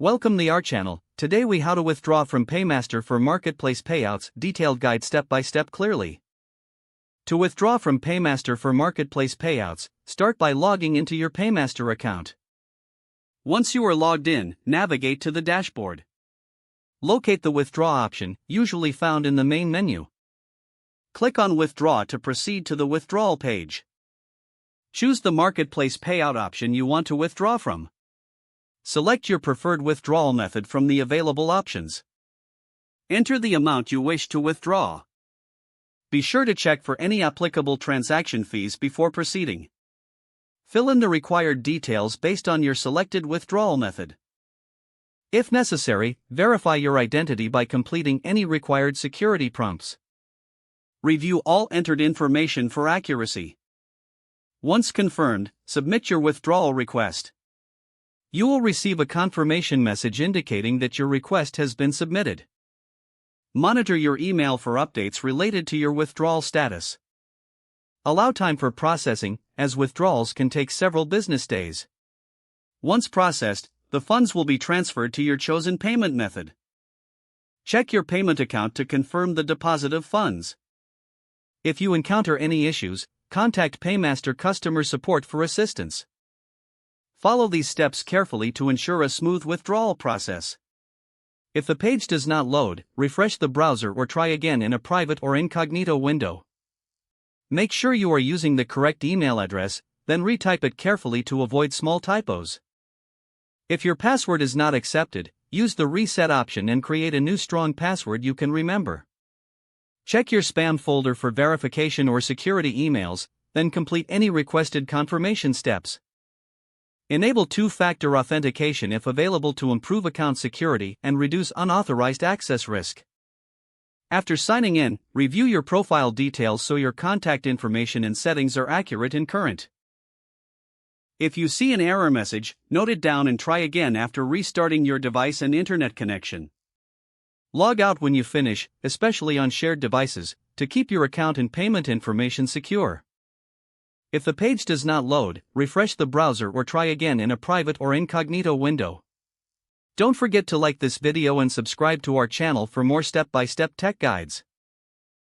Welcome to our channel. Today we how to withdraw from PayMaster for marketplace payouts, detailed guide step by step clearly. To withdraw from PayMaster for marketplace payouts, start by logging into your PayMaster account. Once you are logged in, navigate to the dashboard. Locate the withdraw option, usually found in the main menu. Click on withdraw to proceed to the withdrawal page. Choose the marketplace payout option you want to withdraw from. Select your preferred withdrawal method from the available options. Enter the amount you wish to withdraw. Be sure to check for any applicable transaction fees before proceeding. Fill in the required details based on your selected withdrawal method. If necessary, verify your identity by completing any required security prompts. Review all entered information for accuracy. Once confirmed, submit your withdrawal request. You will receive a confirmation message indicating that your request has been submitted. Monitor your email for updates related to your withdrawal status. Allow time for processing, as withdrawals can take several business days. Once processed, the funds will be transferred to your chosen payment method. Check your payment account to confirm the deposit of funds. If you encounter any issues, contact PayMaster customer support for assistance. Follow these steps carefully to ensure a smooth withdrawal process. If the page does not load, refresh the browser or try again in a private or incognito window. Make sure you are using the correct email address, then retype it carefully to avoid small typos. If your password is not accepted, use the reset option and create a new strong password you can remember. Check your spam folder for verification or security emails, then complete any requested confirmation steps. Enable two-factor authentication if available to improve account security and reduce unauthorized access risk. After signing in, review your profile details so your contact information and settings are accurate and current. If you see an error message, note it down and try again after restarting your device and internet connection. Log out when you finish, especially on shared devices, to keep your account and payment information secure. If the page does not load, refresh the browser or try again in a private or incognito window. Don't forget to like this video and subscribe to our channel for more step-by-step tech guides.